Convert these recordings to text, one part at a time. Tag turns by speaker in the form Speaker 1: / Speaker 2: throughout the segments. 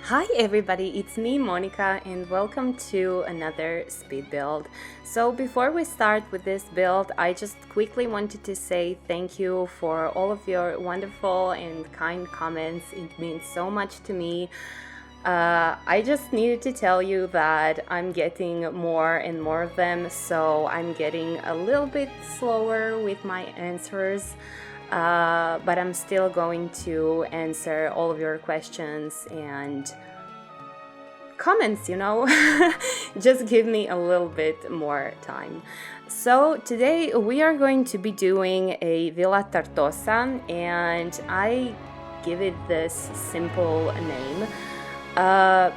Speaker 1: Hi everybody, it's me Monica and welcome to another speed build. So before we start with this build, I just quickly wanted to say thank you for all of your wonderful and kind comments. It means so much to me. I just needed to tell you that I'm getting more and more of them, so I'm getting a little bit slower with my answers. But I'm still going to answer all of your questions and comments, just give me a little bit more time. So today we are going to be doing a Villa Tartosa, and I give it this simple name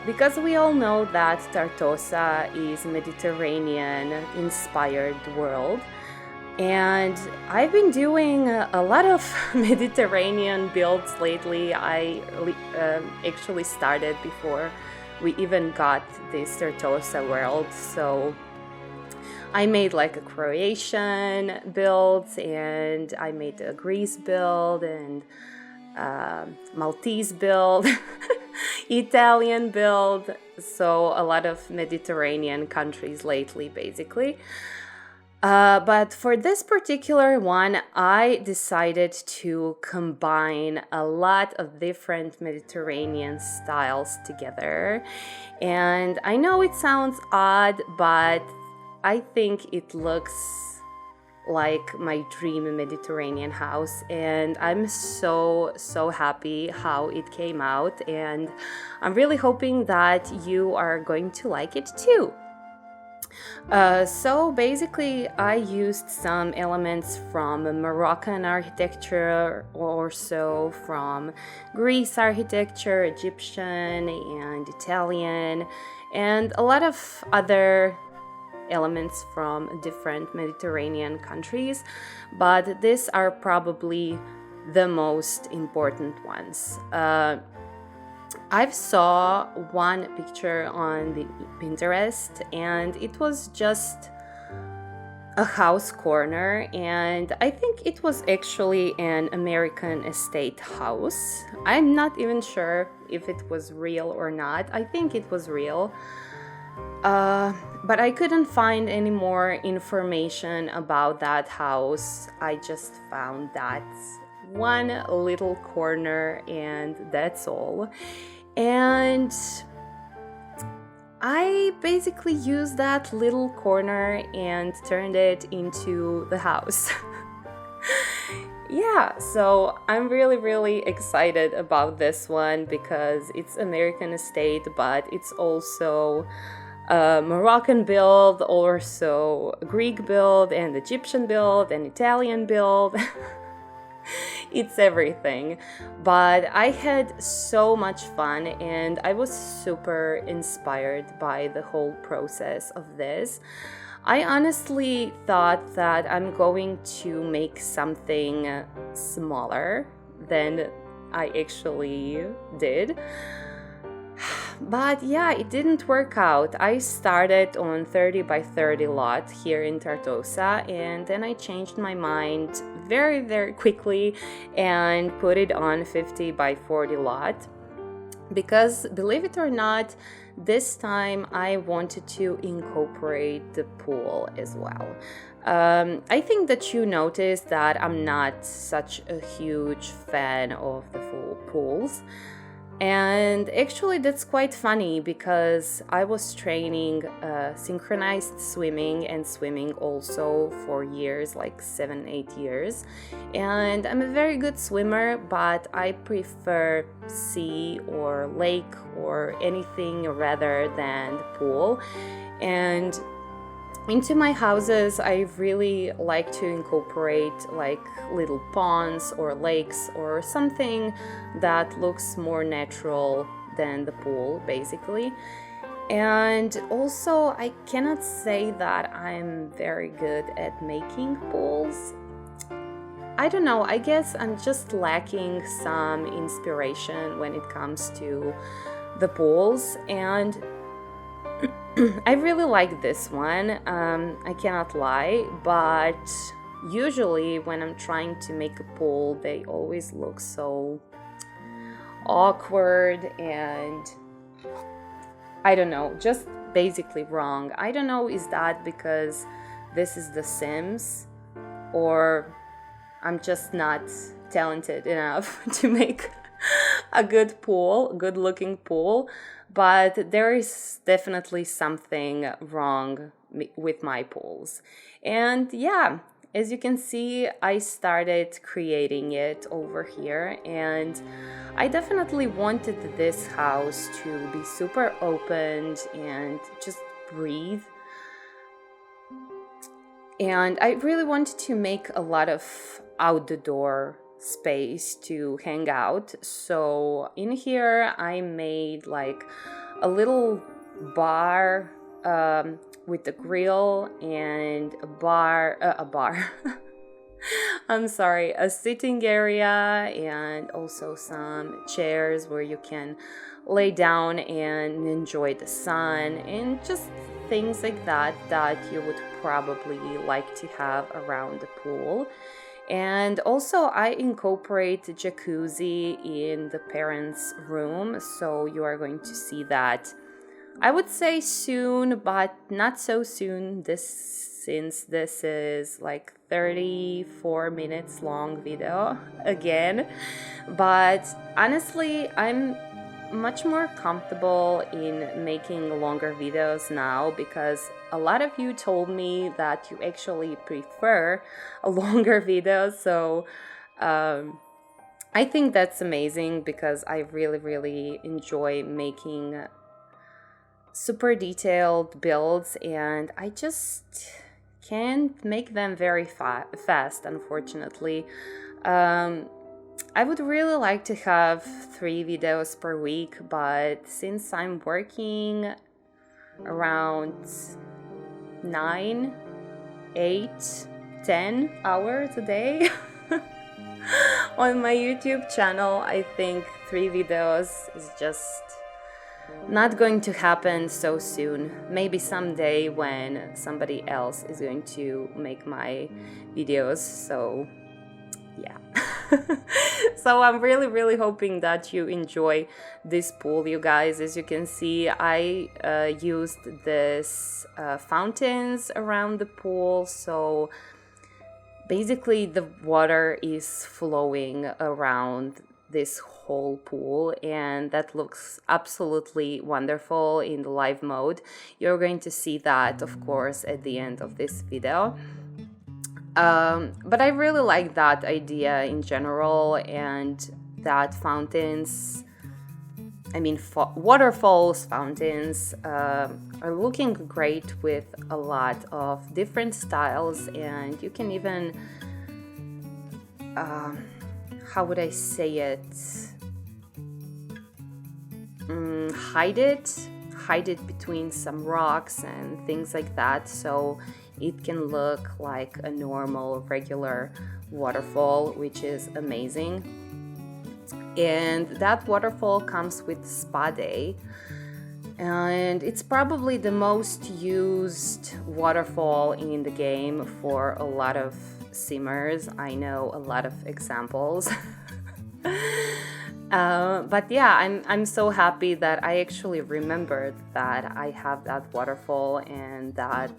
Speaker 1: because we all know that Tartosa is Mediterranean-inspired world. And I've been doing a lot of Mediterranean builds lately. I actually started before we even got this Tartosa world. So I made like a Croatian build, and I made a Greece build, and Maltese build, Italian build. So a lot of Mediterranean countries lately, basically. But for this particular one, I decided to combine a lot of different Mediterranean styles together. And I know it sounds odd, but I think it looks like my dream Mediterranean house, and I'm so happy how it came out, and I'm really hoping that you are going to like it too. So basically I used some elements from Moroccan architecture, also from Greece architecture, Egyptian and Italian, and a lot of other elements from different Mediterranean countries, but these are probably the most important ones. I saw one picture on the Pinterest, and it was just a house corner, and I think it was actually an American estate house. I'm not even sure if it was real or not. I think it was real. But I couldn't find any more information about that house. I just found that one little corner, and that's all. And I basically used that little corner and turned it into the house. Yeah, so I'm really excited about this one because it's American estate, but it's also a Moroccan build, also a Greek build, and Egyptian build, and Italian build. It's everything. But I had so much fun, and I was super inspired by the whole process of this. I honestly thought that I'm going to make something smaller than I actually did. But yeah, it didn't work out. I started on 30 by 30 lot here in Tartosa, and then I changed my mind very quickly and put it on 50 by 40 lot. Because believe it or not, this time I wanted to incorporate the pool as well. I think that you noticed that I'm not such a huge fan of the full pools. And actually that's quite funny because I was training synchronized swimming and swimming also for years, like 7-8 years. And I'm a very good swimmer, but I prefer sea or lake or anything rather than the pool. And into my houses, I really like to incorporate like little ponds or lakes or something that looks more natural than the pool, basically. And also, I cannot say that I'm very good at making pools. I don't know, I guess I'm just lacking some inspiration when it comes to the pools, and I really like this one, I cannot lie, but usually when I'm trying to make a pool, they always look so awkward and I don't know, just basically wrong. I don't know, is that because this is The Sims, or I'm just not talented enough to make a good pool, good looking pool, but there is definitely something wrong with my pools. And yeah, as you can see, I started creating it over here, and I definitely wanted this house to be super open and just breathe. And I really wanted to make a lot of outdoor space to hang out. So in here, I made like a little bar with a grill and a bar. I'm sorry, a sitting area, and also some chairs where you can lay down and enjoy the sun, and just things like that that you would probably like to have around the pool. And also, I incorporate a jacuzzi in the parents' room, so you are going to see that, I would say soon, but not so soon, since this is like 34 minutes long video again. But honestly, I'm much more comfortable in making longer videos now, because a lot of you told me that you actually prefer a longer video. So I think that's amazing, because I really enjoy making super detailed builds, and I just can't make them very fast, unfortunately. I would really like to have 3 videos per week, but since I'm working around 9, 8, 10 hours a day on my YouTube channel, I think 3 videos is just not going to happen so soon. Maybe someday when somebody else is going to make my videos. So yeah. So I'm really hoping that you enjoy this pool, you guys. As you can see, I used this fountains around the pool, so basically the water is flowing around this whole pool, and that looks absolutely wonderful in the live mode. You're going to see that, of course, at the end of this video. But I really like that idea in general, and that fountains, I mean waterfalls, fountains are looking great with a lot of different styles, and you can even how would I say it? Hide it between some rocks and things like that, so it can look like a normal, regular waterfall, which is amazing. And that waterfall comes with spa day, and it's probably the most used waterfall in the game for a lot of simmers. I know a lot of examples. But yeah, I'm so happy that I actually remembered that I have that waterfall, and that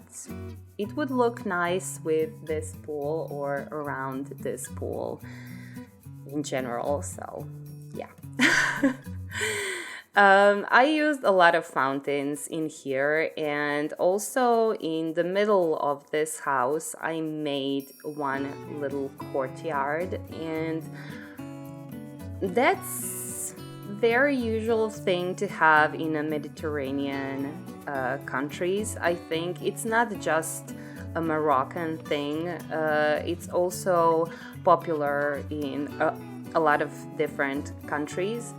Speaker 1: it would look nice with this pool or around this pool in general. So yeah. I used a lot of fountains in here, and also in the middle of this house I made one little courtyard, and that's very usual thing to have in a Mediterranean countries. I think it's not just a Moroccan thing, it's also popular in a lot of different countries.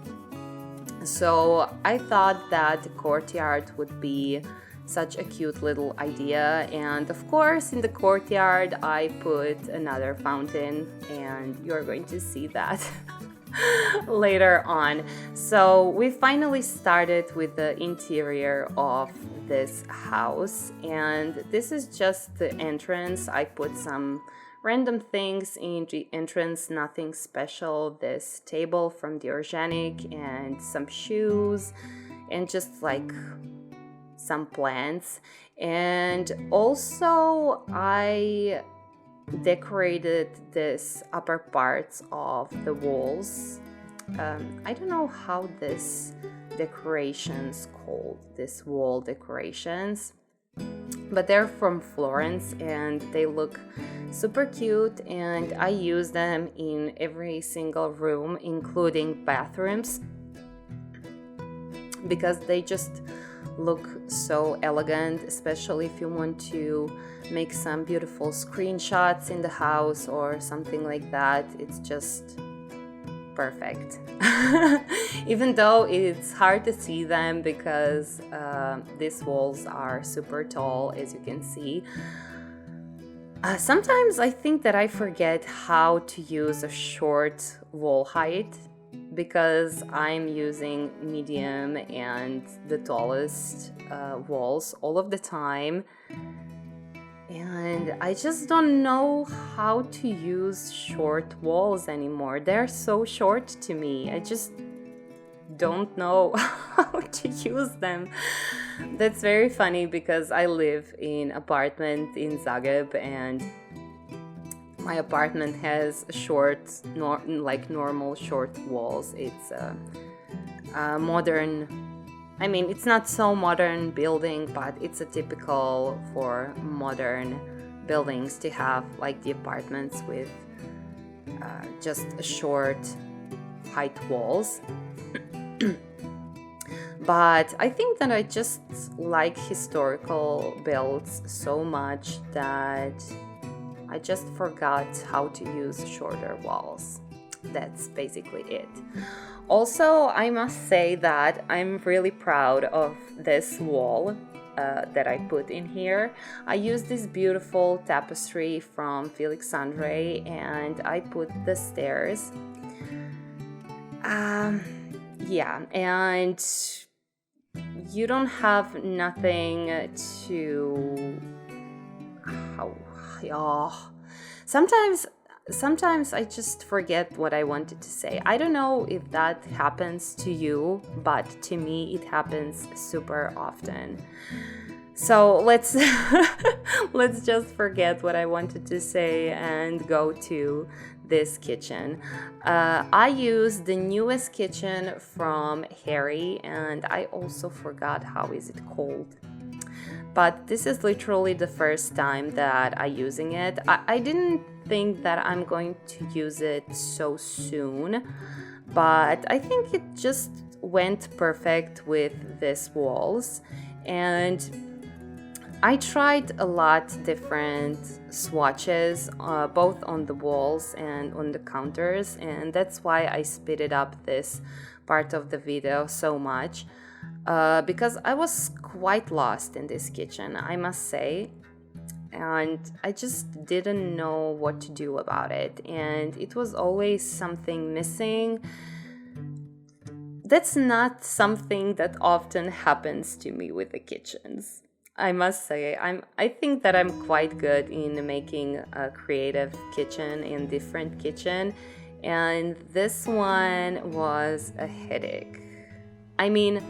Speaker 1: So I thought that the courtyard would be such a cute little idea, and of course in the courtyard I put another fountain, and you're going to see that later on. So we finally started with the interior of this house, and this is just the entrance. I put some random things in the entrance, nothing special. This table from the organic and some shoes, and just like some plants. And also I decorated this upper parts of the walls. I don't know how this decorations called, this wall decorations, but they're from Florence and they look super cute, and I use them in every single room, including bathrooms, because they just look so elegant, especially if you want to make some beautiful screenshots in the house or something like that. It's just perfect. Even though it's hard to see them because these walls are super tall, as you can see. Sometimes I think that I forget how to use a short wall height, because I'm using medium and the tallest walls all of the time, and I just don't know how to use short walls anymore. They're so short to me. I just don't know how to use them. That's very funny because I live in an apartment in Zagreb, and my apartment has short, normal short walls. It's a modern, I mean, it's not so modern building, but it's a typical for modern buildings to have like the apartments with just short height walls. But I think that I just like historical builds so much that I just forgot how to use shorter walls. That's basically it. Also, I must say that I'm really proud of this wall that I put in here. I used this beautiful tapestry from Felixandre, and I put the stairs. Yeah, and you don't have nothing to... Sometimes I just forget what I wanted to say. I don't know if that happens to you, but to me it happens super often. So let's let's just forget what I wanted to say and go to this kitchen. I used the newest kitchen from Harry, and I also forgot how is it called. But this is literally the first time that I'm using it. I didn't think that I'm going to use it so soon, but I think it just went perfect with these walls. And I tried a lot different swatches, both on the walls and on the counters, and that's why I speeded up this part of the video so much. Because I was quite lost in this kitchen, I must say, and I just didn't know what to do about it, and it was always something missing. That's not something that often happens to me with the kitchens. I must say, I think that I'm quite good in making a creative kitchen and different kitchen, and this one was a headache. I mean,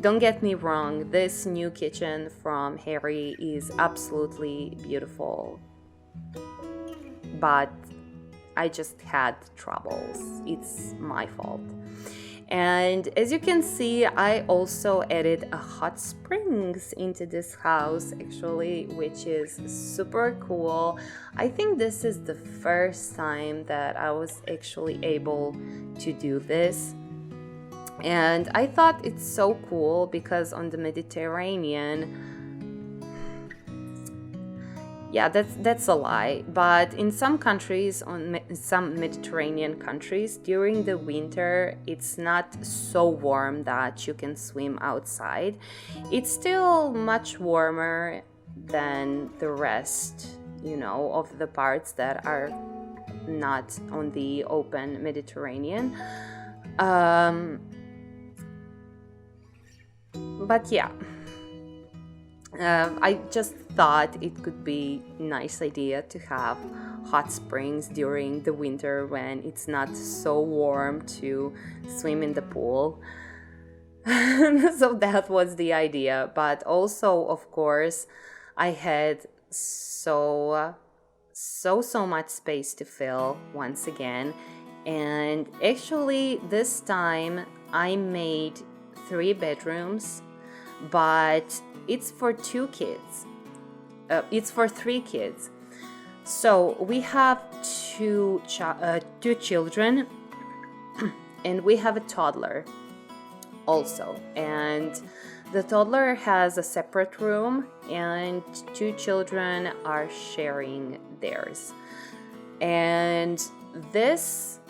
Speaker 1: don't get me wrong, this new kitchen from Harry is absolutely beautiful, but I just had troubles. It's my fault. And as you can see, I also added a hot springs into this house, actually, which is super cool. I think this is the first time that I was actually able to do this. And I thought it's so cool because on the Mediterranean, yeah, that's a lie, but in some countries, some Mediterranean countries, during the winter, it's not so warm that you can swim outside. It's still much warmer than the rest, of the parts that are not on the open Mediterranean. But yeah, I just thought it could be a nice idea to have hot springs during the winter when it's not so warm to swim in the pool. So that was the idea. But also, of course, I had so much space to fill once again. And actually, this time I made 3 bedrooms, but it's for 2 kids. It's for 3 kids. So we have two children, and we have a toddler also. And the toddler has a separate room, and 2 children are sharing theirs. And these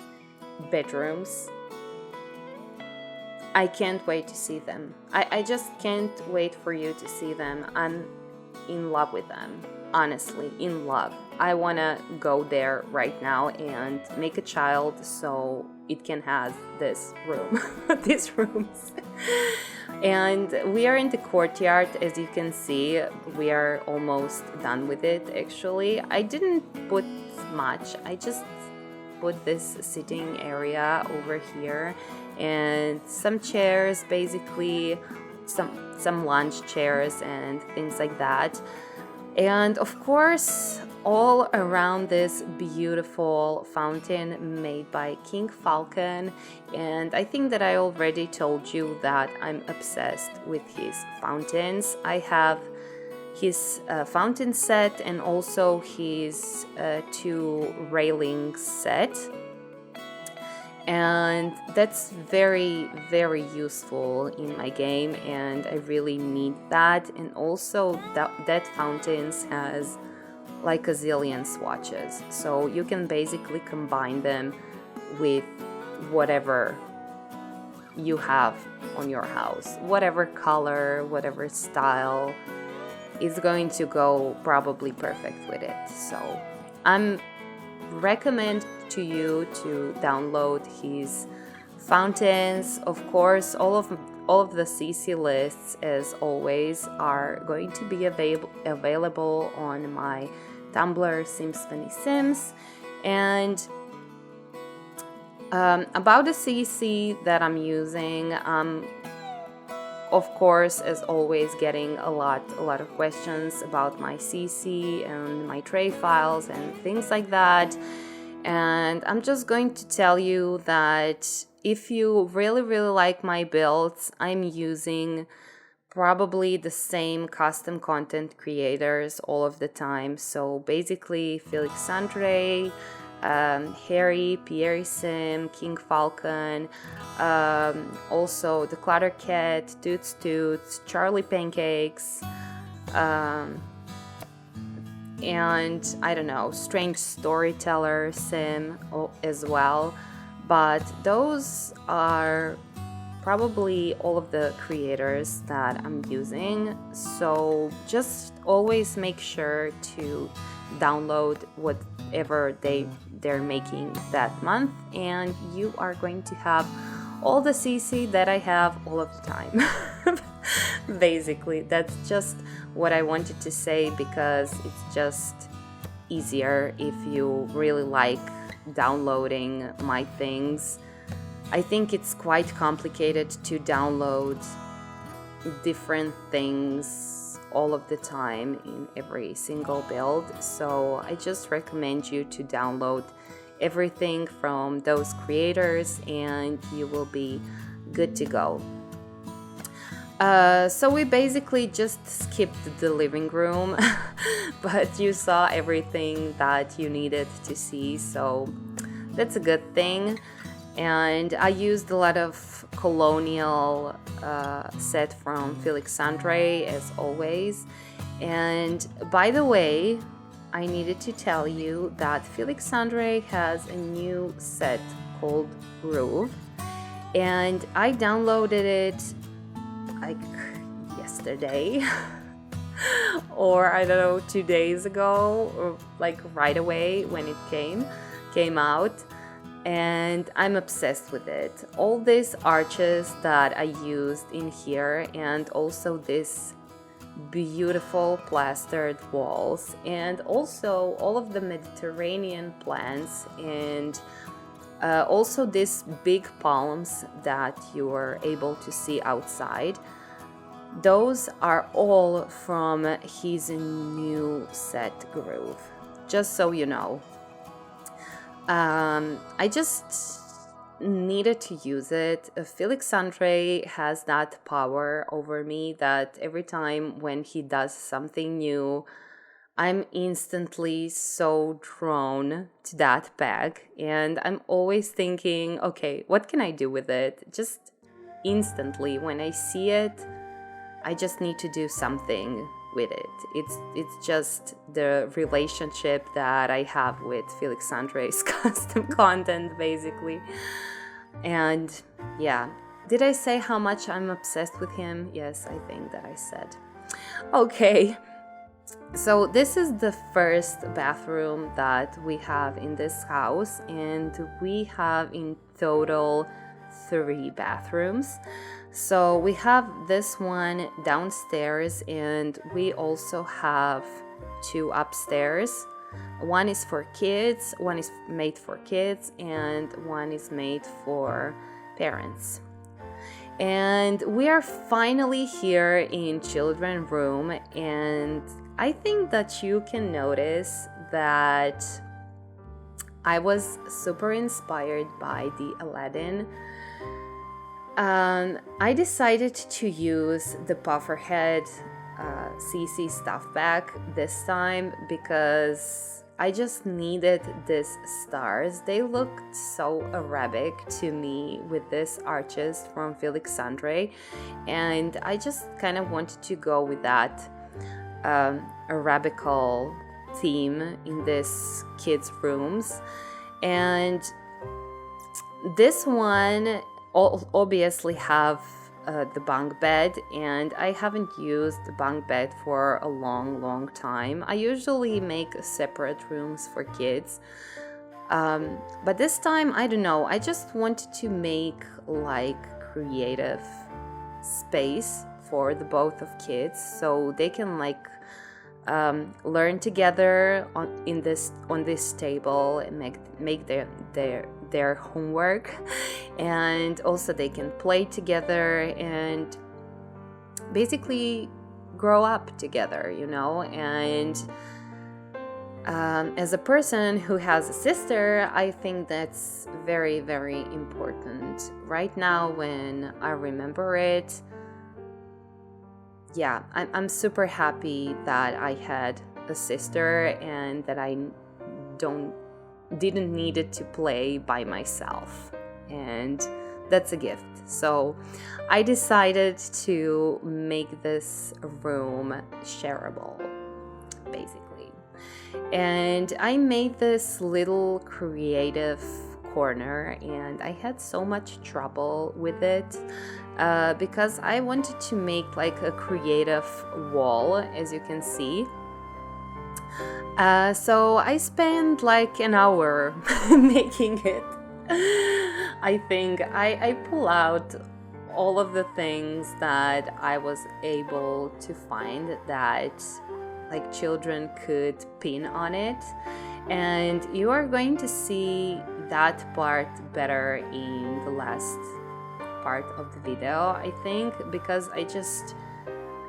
Speaker 1: bedrooms, I can't wait to see them. I just can't wait for you to see them. I'm in love with them. Honestly, in love. I want to go there right now and make a child so it can have this room, these rooms. And we are in the courtyard, as you can see. We are almost done with it, actually. I didn't put much. I just put this sitting area over here and some chairs, basically some lunch chairs and things like that. And of course, all around this beautiful fountain made by King Falcon. And I think that I already told you that I'm obsessed with his fountains. I have his fountain set and also his 2 railings set. And that's very, very useful in my game, and I really need that. And also that fountains has like a zillion swatches, so you can basically combine them with whatever you have on your house, whatever color, whatever style is going to go probably perfect with it. So I'm recommend to you to download his fountains. Of course, all of the CC lists, as always, are going to be available on my Tumbler Simsphony Sims. And about the CC that I'm using, of course, as always, getting a lot of questions about my CC and my tray files and things like that. And I'm just going to tell you that if you really like my builds, I'm using probably the same custom content creators all of the time. So basically Felixandre, Harry, Pierre Sim, King Falcon, also the Clutter Cat, Toots, Charlie Pancakes, and I don't know, Strange Storyteller Sim as well. But those are probably all of the creators that I'm using. So just always make sure to download whatever they're making that month, and you are going to have all the CC that I have all of the time. Basically, that's just what I wanted to say, because it's just easier if you really like downloading my things. I think it's quite complicated to download different things all of the time in every single build, so I just recommend you to download everything from those creators and you will be good to go. So we basically just skipped the living room, but you saw everything that you needed to see, so that's a good thing. And I used a lot of colonial set from Felixandre, as always. And by the way, I needed to tell you that Felixandre has a new set called Groove, and I downloaded it like yesterday or I don't know, 2 days ago, or like right away when it came out, and I'm obsessed with it. All these arches that I used in here, and also this beautiful plastered walls, and also all of the Mediterranean plants and Also, these big palms that you are able to see outside, those are all from his new set groove, just so you know. I just needed to use it. Felixandre has that power over me that every time when he does something new, I'm instantly so drawn to that bag, and I'm always thinking, okay, what can I do with it? Just instantly, when I see it, I just need to do something with it. It's just the relationship that I have with Felixandre's custom content, basically. And yeah, did I say how much I'm obsessed with him? Yes, I think that I said. Okay. So this is the first bathroom that we have in this house, and we have in total 3 bathrooms. So we have this one downstairs, and we also have 2 upstairs. One is for kids, one is made for kids, and one is made for parents. And we are finally here in children's room, and I think that you can notice that I was super inspired by the Aladdin. I decided to use the pufferhead CC stuff bag this time because I just needed these stars. They looked so Arabic to me with these arches from Felixandre, and I just kind of wanted to go with that Arabical theme in this kids' rooms. And this one obviously have the bunk bed, and I haven't used the bunk bed for a long time. I usually make separate rooms for kids, but this time, I don't know, I just wanted to make like creative space for the both of kids so they can like learn together on this table and make their homework, and also they can play together and basically grow up together, you know. And as a person who has a sister, I think that's very important right now when I remember it. Yeah, I'm super happy that I had a sister and that I didn't need it to play by myself, and that's a gift. So I decided to make this room shareable, basically. And I made this little creative corner, and I had so much trouble with it because I wanted to make like a creative wall, as you can see. So I spent like an hour making it. I think I pull out all of the things that I was able to find that like children could pin on it, and you are going to see that part better in the last part of the video, I think, because I just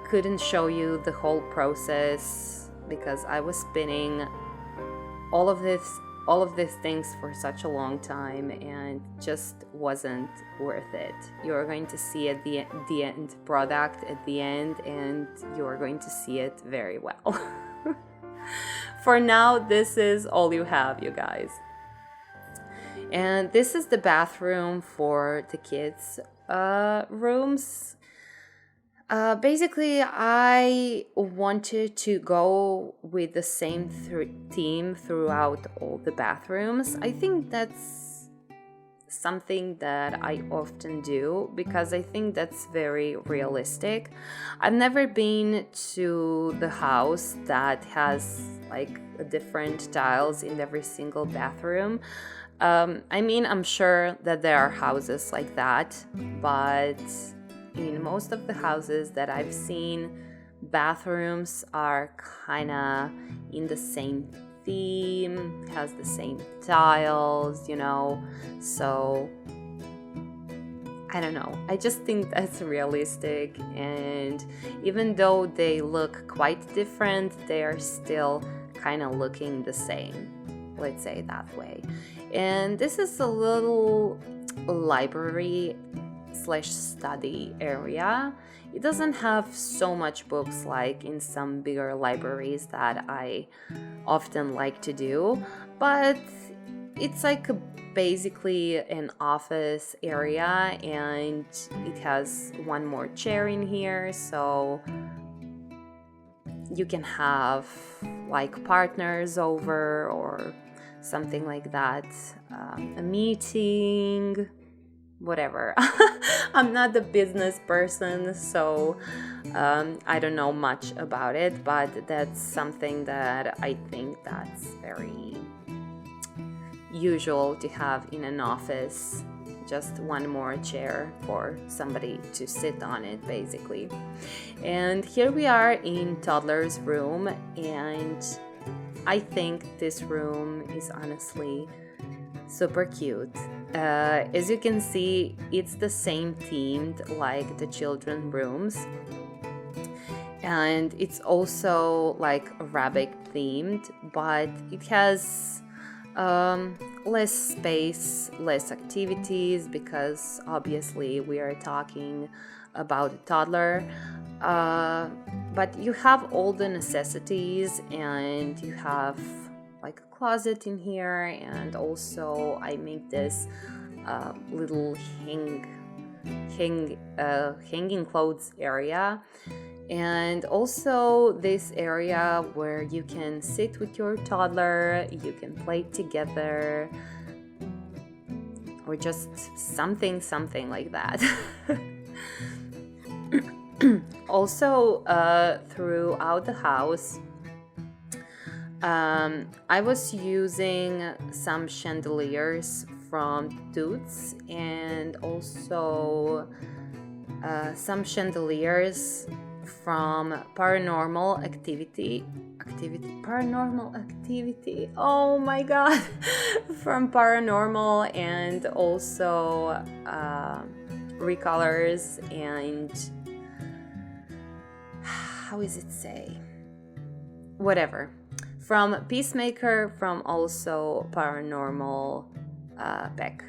Speaker 1: couldn't show you the whole process because I was spinning all of these things for such a long time, and just wasn't worth it. You're going to see at the end product at the end, and you're going to see it very well. For now, this is all you have, you guys. And this is the bathroom for the kids' rooms. Basically, I wanted to go with the same theme throughout all the bathrooms. I think that's something that I often do because I think that's very realistic. I've never been to the house that has like different tiles in every single bathroom. I mean, I'm sure that there are houses like that, but in most of the houses that I've seen, bathrooms are kind of in the same theme, has the same tiles, so I don't know. I just think that's realistic, and even though they look quite different, they are still kind of looking the same, let's say that way. And this is a little library / study area. It doesn't have so much books like in some bigger libraries that I often like to do, but it's like basically an office area, and it has one more chair in here, so you can have like partners over or something like that, a meeting, whatever. I'm not a business person, so I don't know much about it, but that's something that I think that's very usual to have in an office, just one more chair for somebody to sit on it, basically. And here we are in Toddler's room, and I think this room is honestly super cute. As you can see, it's the same themed like the children's rooms, and it's also like Arabic themed, but it has less space, less activities, because obviously we are talking about a toddler. But you have all the necessities, and you have like a closet in here, and also I made this little hanging clothes area, and also this area where you can sit with your toddler, you can play together, or just something like that. Also, throughout the house, I was using some chandeliers from Toots, and also some chandeliers from Paranormal Activity. Oh my god. From Paranormal, and also Recolors, and how is it say? Whatever. From Peacemaker, from also Paranormal Beck.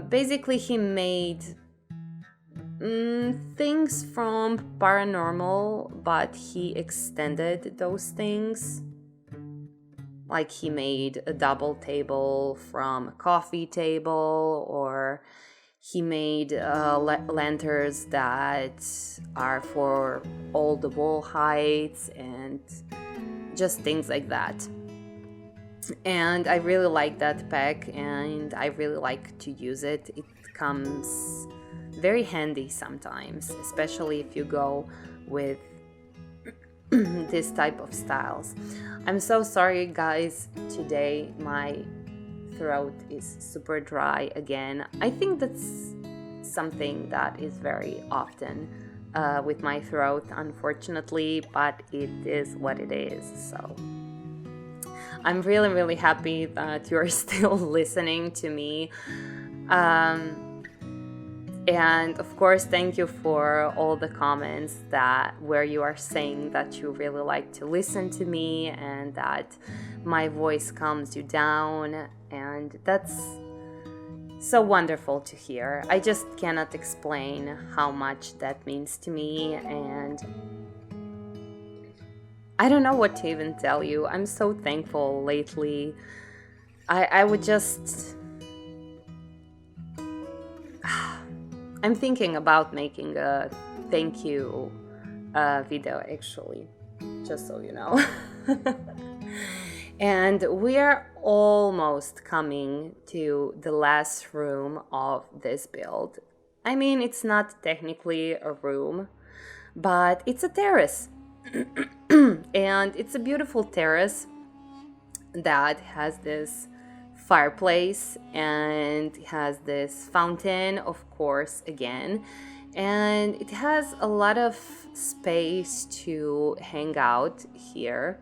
Speaker 1: Basically, he made things from Paranormal, but he extended those things. Like he made a double table from a coffee table, or he made lanterns that are for all the wall heights, and just things like that. And I really like that pack, and I really like to use it. It comes very handy sometimes, especially if you go with this type of styles. I'm so sorry, guys. Today my throat is super dry again. I think that's something that is very often with my throat, unfortunately, but it is what it is. So I'm really happy that you're still listening to me. And of course, thank you for all the comments where you are saying that you really like to listen to me, and that my voice calms you down, and that's so wonderful to hear. I just cannot explain how much that means to me, and I don't know what to even tell you. I'm so thankful lately. I would just... I'm thinking about making a thank you video, actually, just so you know. And we are almost coming to the last room of this build. I mean, it's not technically a room, but it's a terrace. And it's a beautiful terrace that has this fireplace and has this fountain, of course, again, and it has a lot of space to hang out here.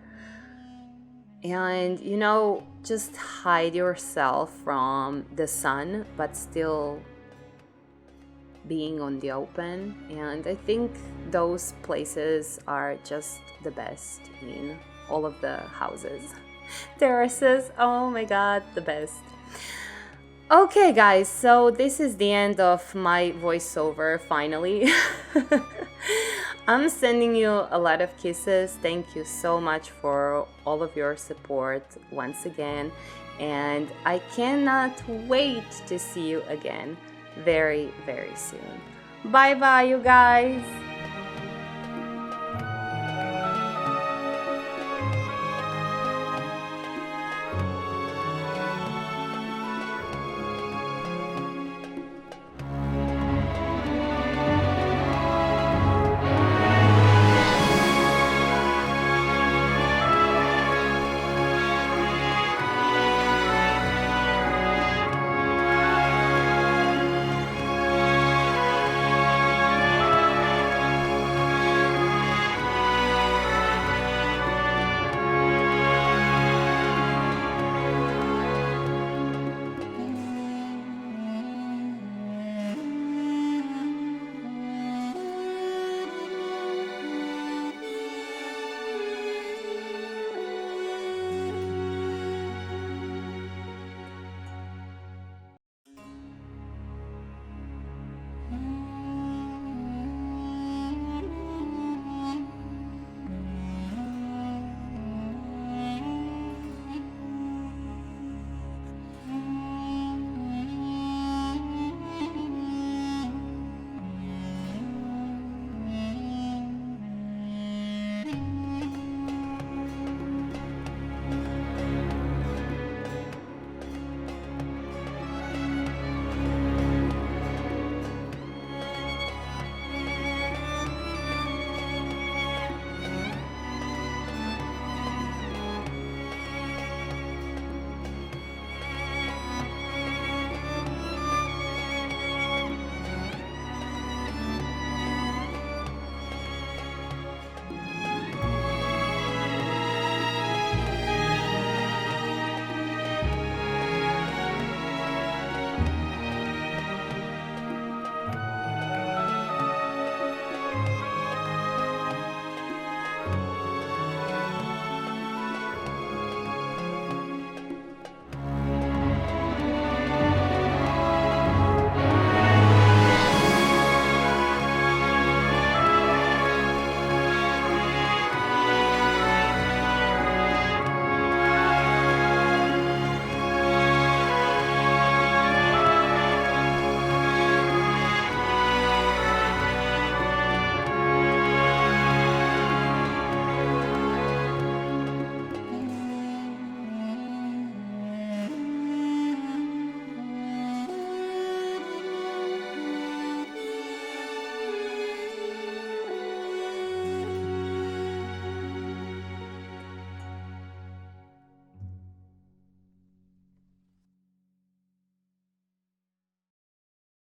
Speaker 1: And you know, just hide yourself from the sun, but still being on the open. And I think those places are just the best in all of the houses. Terraces, oh my god, the best. Okay guys, so this is the end of my voiceover finally. I'm sending you a lot of kisses. Thank you so much for all of your support once again, and I cannot wait to see you again very, very soon. Bye bye, you guys.